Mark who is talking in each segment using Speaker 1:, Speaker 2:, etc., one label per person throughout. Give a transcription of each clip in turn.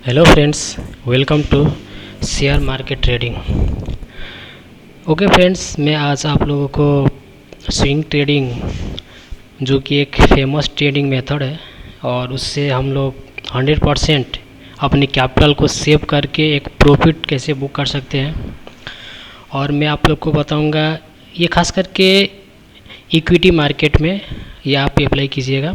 Speaker 1: Hello friends, welcome to share market trading. Okay friends, मैं आज आप लोगों को स्विंग ट्रेडिंग जो कि एक फेमस ट्रेडिंग मेथड है और उससे हम लोग 100% अपनी कैपिटल को सेव करके एक प्रॉफिट कैसे बुक कर सकते हैं। और मैं आप लोग को बताऊंगा ये खास करके इक्विटी मार्केट में ये आप अप्लाई कीजिएगा।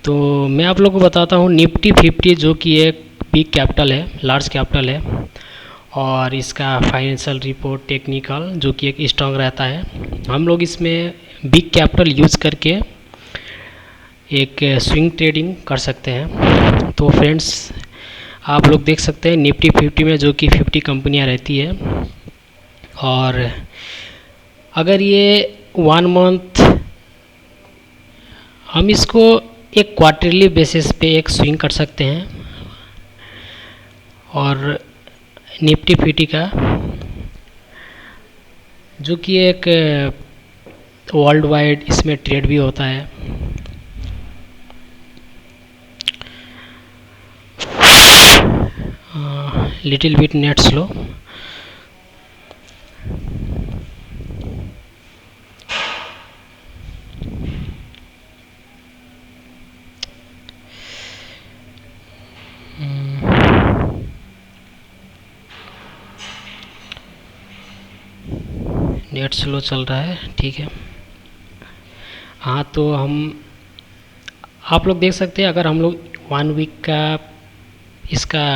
Speaker 1: तो मैं आप लोगों को बताता हूँ निफ्टी 50 जो कि एक बिग कैपिटल है, लार्ज कैपिटल है और इसका फाइनेंशियल रिपोर्ट टेक्निकल जो कि एक स्ट्रॉन्ग रहता है। हम लोग इसमें बिग कैपिटल यूज़ करके एक स्विंग ट्रेडिंग कर सकते हैं। तो फ्रेंड्स, आप लोग देख सकते हैं निफ्टी 50 में जो कि 50 कंपनियां रहती है और अगर ये 1 मंथ हम इसको एक क्वार्टरली बेसिस पे एक स्विंग कर सकते हैं। और निफ्टी 50 का जो कि एक वर्ल्ड वाइड इसमें ट्रेड भी होता है। Little bit net slow. Net slow चल रहा है, ठीक है। हाँ, तो आप लोग देख सकते हैं अगर हम लोग 1 वीक का इसका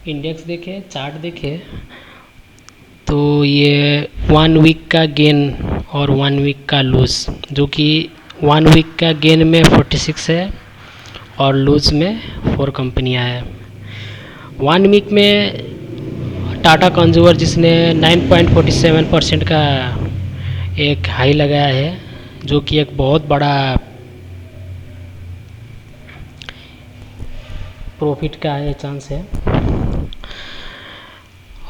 Speaker 1: इंडेक्स देखें, चार्ट देखें, तो ये 1 वीक का गेन और 1 वीक का लूज, जो कि 1 वीक का गेन में 46 है और लूज में 4 कंपनियां हैं। 1 वीक में टाटा कंज्यूमर जिसने 9.47% का एक हाई लगाया है, जो कि एक बहुत बड़ा प्रॉफिट का है चांस है।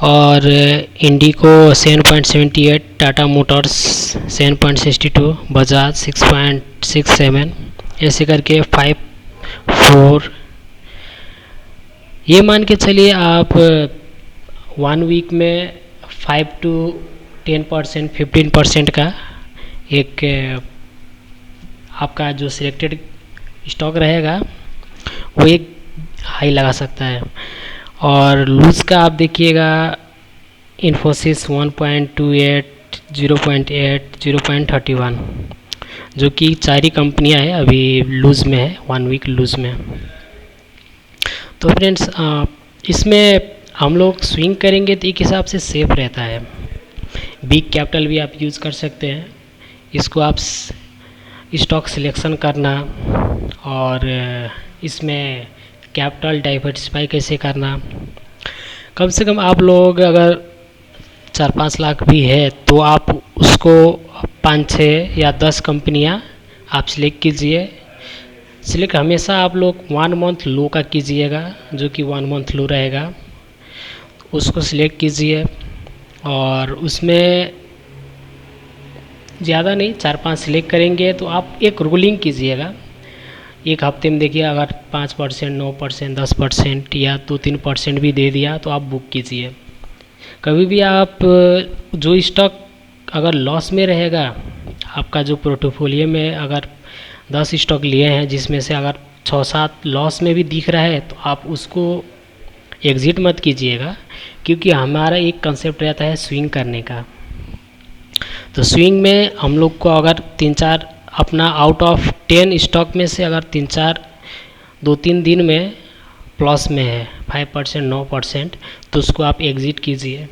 Speaker 1: और इंडिको 7.78, टाटा मोटर्स 7.62, बजाज 6.67, ऐसे करके 5, 4। ये मान के चलिए आप 1 वीक में 5 to 10%, 15% का एक आपका जो सिलेक्टेड स्टॉक रहेगा वो एक हाई लगा सकता है। और लूज का आप देखिएगा इन्फोसिस 1.28, 0.8, 0.31, जो कि 4 ही कंपनियां हैं अभी लूज में है, 1 वीक लूज में। तो फ्रेंड्स, इसमें हम लोग स्विंग करेंगे तो एक हिसाब से सेफ रहता है। बिग कैपिटल भी आप यूज़ कर सकते हैं, इसको आप स्टॉक सिलेक्शन करना और इसमें कैपिटल डाइवर्सिफाई कैसे करना। कम से कम आप लोग अगर 4-5 लाख भी है तो आप उसको 5-6 या 10 कंपनियां आप सिलेक्ट कीजिए। सिलेक्ट हमेशा आप लोग 1 मंथ लो का कीजिएगा, जो कि 1 मंथ लो रहेगा, उसको सिलेक्ट कीजिए। और उसमें ज़्यादा नहीं, 4-5 सिलेक्ट करेंगे तो आप एक रूलिंग कीजिएगा। एक हफ्ते में देखिए अगर 5%, 9%, 10% या 2-3% भी दे दिया तो आप बुक कीजिए। कभी भी आप जो स्टॉक अगर लॉस में रहेगा, आपका जो पोर्टफोलियो में अगर 10 स्टॉक लिए हैं जिसमें से अगर 6-7 लॉस में भी दिख रहा है तो आप उसको एग्ज़िट मत कीजिएगा, क्योंकि हमारा एक कंसेप्ट रहता है स्विंग करने का। तो स्विंग में हम लोग को अगर 3-4 अपना आउट ऑफ 10 स्टॉक में से अगर 3-4 2-3 दिन में प्लस में है 5%, 9%, तो उसको आप एग्ज़िट कीजिए।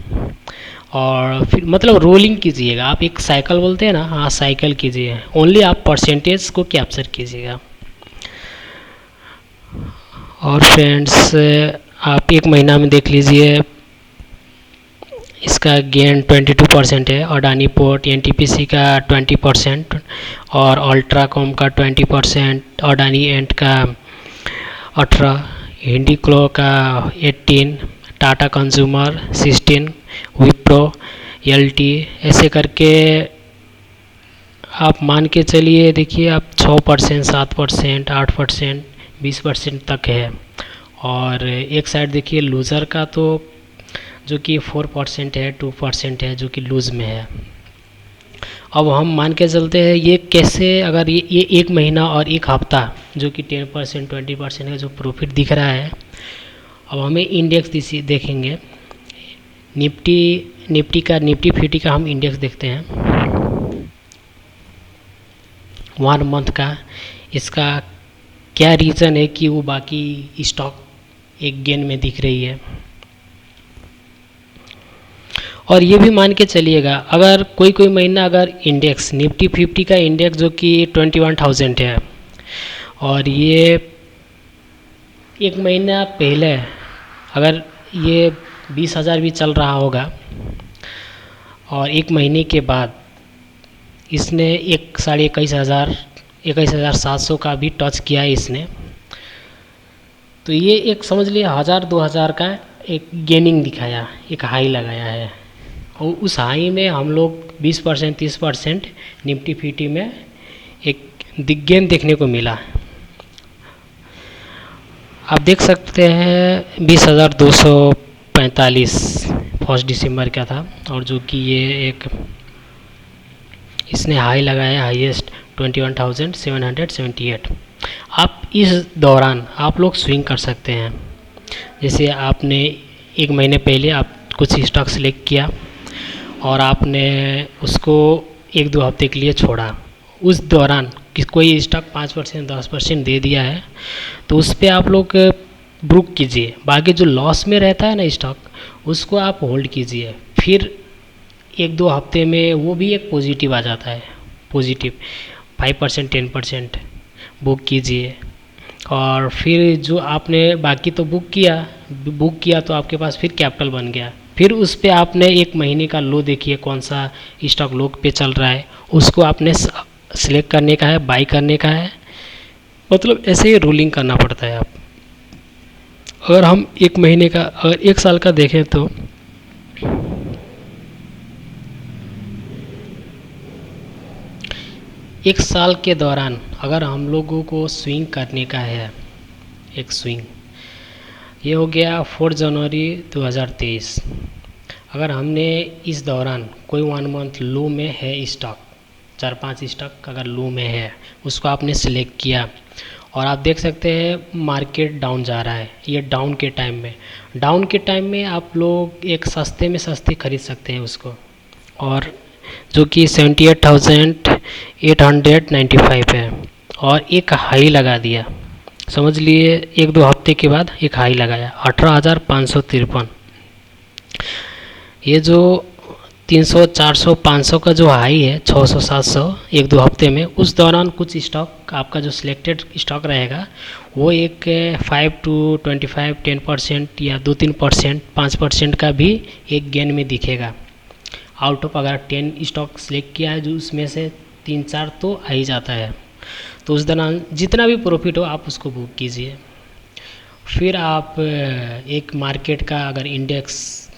Speaker 1: और फिर मतलब रोलिंग कीजिएगा, आप एक साइकिल बोलते हैं ना, हाँ साइकिल कीजिए। ओनली आप परसेंटेज को कैप्चर कीजिएगा। और फ्रेंड्स, आप 1 महीना में देख लीजिए इसका गेन 22% है। अडानी पोर्ट, एनटीपीसी का 20% और अल्ट्राकॉम का 20%, अडानी एंड का 18, हिंडीक्लो का 18, टाटा कंज्यूमर 16, विप्रो, एलटी, ऐसे करके आप मान के चलिए। देखिए आप 6%, 7%, 8%, 20% तक है। और एक साइड देखिए लूज़र का, तो जो कि 4% है, 2% है जो कि लूज़ में है। अब हम मान के चलते हैं ये कैसे, अगर ये एक महीना और एक हफ्ता जो कि 10% 20% का जो प्रॉफिट दिख रहा है। अब हमें इंडेक्स देखेंगे, निफ्टी फिफ्टी का हम इंडेक्स देखते हैं 1 मंथ का। इसका क्या रीज़न है कि वो बाकी स्टॉक एक गेन में दिख रही है। और ये भी मान के चलिएगा अगर कोई महीना अगर इंडेक्स निफ्टी फिफ्टी का इंडेक्स जो कि 21,000 है और ये एक महीना पहले अगर ये 20,000 भी चल रहा होगा और एक महीने के बाद इसने 21,700 का भी टच किया है इसने, तो ये एक समझ लिए 1,000-2,000 का एक गेनिंग दिखाया, एक हाई लगाया है। और उस हाई में हम लोग 20% 30% निफ्टी फिफ्टी में एक गेन देखने को मिला। आप देख सकते हैं 20,245 फर्स्ट दिसंबर का था और जो कि ये एक इसने हाई लगाया हाईएस्ट 21,778। आप इस दौरान आप लोग स्विंग कर सकते हैं। जैसे आपने एक महीने पहले आप कुछ स्टॉक सेलेक्ट किया और आपने उसको 1-2 हफ्ते के लिए छोड़ा, उस दौरान कोई स्टॉक 5% 10% दे दिया है तो उस पर आप लोग बुक कीजिए। बाकी जो लॉस में रहता है ना स्टॉक, उसको आप होल्ड कीजिए। फिर 1-2 हफ्ते में वो भी एक पॉजिटिव आ जाता है, पॉजिटिव 5% 10% बुक कीजिए। और फिर जो आपने बाकी तो बुक किया तो आपके पास फिर कैपिटल बन गया। फिर उस पर आपने एक महीने का लो देखिए कौन सा स्टॉक लो पे चल रहा है, उसको आपने सिलेक्ट करने का है, बाई करने का है। मतलब ऐसे ही रूलिंग करना पड़ता है। आप अगर हम एक महीने का अगर एक साल का देखें तो एक साल के दौरान अगर हम लोगों को स्विंग करने का है, एक स्विंग ये हो गया 4 जनवरी 2023। अगर हमने इस दौरान कोई 1 मंथ लो में है स्टॉक, 4-5 स्टॉक अगर लो में है, उसको आपने सिलेक्ट किया और आप देख सकते हैं मार्केट डाउन जा रहा है। ये डाउन के टाइम में आप लोग एक सस्ते में सस्ते खरीद सकते हैं उसको, और जो कि 78,895 है और एक हाई लगा दिया। समझ लिए 1-2 हफ्ते के बाद एक हाई लगाया 18,553। ये जो 300 400 500 का जो हाई है 600 700 1-2 हफ्ते में, उस दौरान कुछ स्टॉक आपका जो सिलेक्टेड स्टॉक रहेगा वो एक 5 to 25 10% या 2-3% 5% का भी एक गेन में दिखेगा। आउट ऑफ अगर 10 स्टॉक सिलेक्ट किया है जो उसमें से 3-4 तो आ ही जाता है, तो उस दौरान जितना भी प्रॉफिट हो आप उसको बुक कीजिए। फिर आप एक मार्केट का अगर इंडेक्स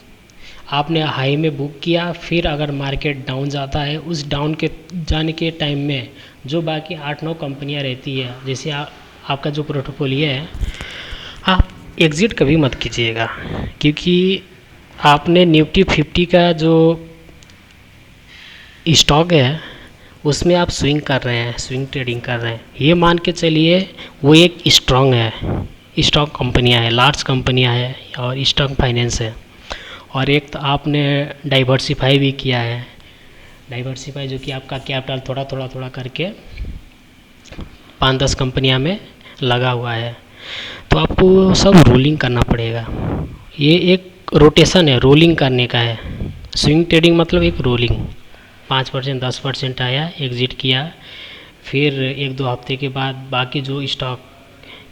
Speaker 1: आपने हाई में बुक किया, फिर अगर मार्केट डाउन जाता है, उस डाउन के जाने के टाइम में जो बाकी 8-9 कंपनियां रहती है, जैसे आपका जो पोर्टफोलियो है, आप एग्ज़िट कभी मत कीजिएगा, क्योंकि आपने निफ्टी 50 का जो स्टॉक है उसमें आप स्विंग कर रहे हैं, स्विंग ट्रेडिंग कर रहे हैं। ये मान के चलिए वो एक स्ट्रॉन्ग है, स्टॉक कंपनियां है, लार्ज कंपनियां है और स्टॉक फाइनेंस है। और एक तो आपने डाइवर्सिफाई भी किया है, डाइवर्सिफाई जो कि आपका कैपिटल थोड़ा करके 5-10 कंपनियां में लगा हुआ है, तो आपको सब रोलिंग करना पड़ेगा। ये एक रोटेशन है, रोलिंग करने का है। स्विंग ट्रेडिंग मतलब एक रोलिंग, 5% 10% आया, एग्ज़िट किया, फिर 1-2 हफ्ते के बाद बाकी जो स्टॉक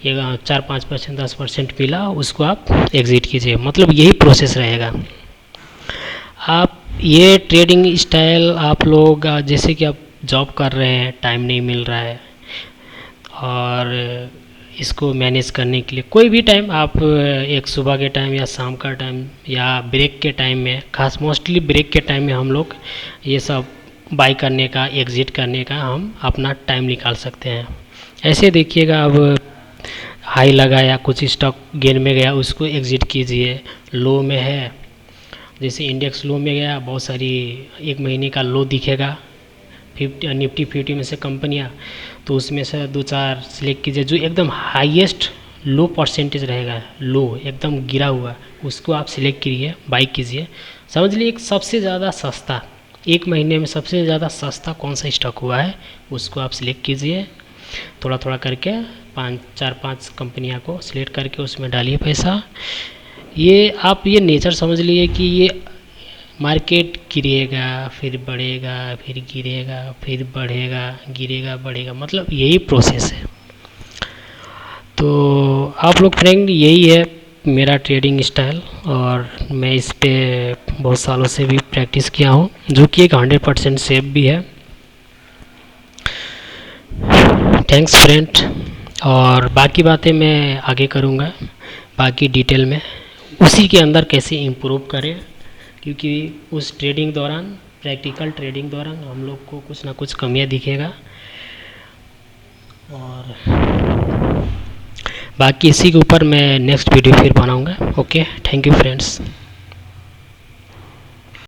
Speaker 1: 4-5% 10% मिला उसको आप एग्ज़िट कीजिए। मतलब यही प्रोसेस रहेगा। आप ये ट्रेडिंग स्टाइल आप लोग जैसे कि आप जॉब कर रहे हैं, टाइम नहीं मिल रहा है और इसको मैनेज करने के लिए कोई भी टाइम आप एक सुबह के टाइम या शाम का टाइम या ब्रेक के टाइम में, खास मोस्टली ब्रेक के टाइम में हम लोग ये सब बाई करने का, एग्ज़िट करने का हम अपना टाइम निकाल सकते हैं। ऐसे देखिएगा अब हाई लगाया, कुछ स्टॉक गेन में गया, उसको एग्जिट कीजिए। लो में है, जैसे इंडेक्स लो में गया, बहुत सारी एक महीने का लो दिखेगा, निफ्टी 50 में से कंपनियां, तो उसमें से 2-4 सिलेक्ट कीजिए। जो एकदम हाईएस्ट लो परसेंटेज रहेगा, लो एकदम गिरा हुआ, उसको आप सिलेक्ट कीजिए, बाई कीजिए। समझ लीजिए एक सबसे ज़्यादा सस्ता, एक महीने में सबसे ज़्यादा सस्ता कौन सा स्टॉक हुआ है, उसको आप सिलेक्ट कीजिए। थोड़ा थोड़ा करके 4-5 कंपनियां को सिलेक्ट करके उसमें डालिए पैसा। ये आप ये नेचर समझ लीजिए कि ये मार्केट गिरेगा फिर बढ़ेगा, फिर गिरेगा फिर बढ़ेगा, गिरेगा बढ़ेगा, मतलब यही प्रोसेस है। तो आप लोग फ्रेंड, यही है मेरा ट्रेडिंग स्टाइल, और मैं इस पे बहुत सालों से भी प्रैक्टिस किया हूँ, जो कि एक 100% सेफ भी है। Thanks friend. और बाकी बातें मैं आगे करूँगा, बाकी डिटेल में उसी के अंदर कैसे इम्प्रूव करें, क्योंकि उस ट्रेडिंग दौरान, प्रैक्टिकल ट्रेडिंग दौरान हम लोग को कुछ ना कुछ कमियां दिखेगा। और बाकी इसी के ऊपर मैं नेक्स्ट वीडियो फिर बनाऊंगा। Okay, thank you friends.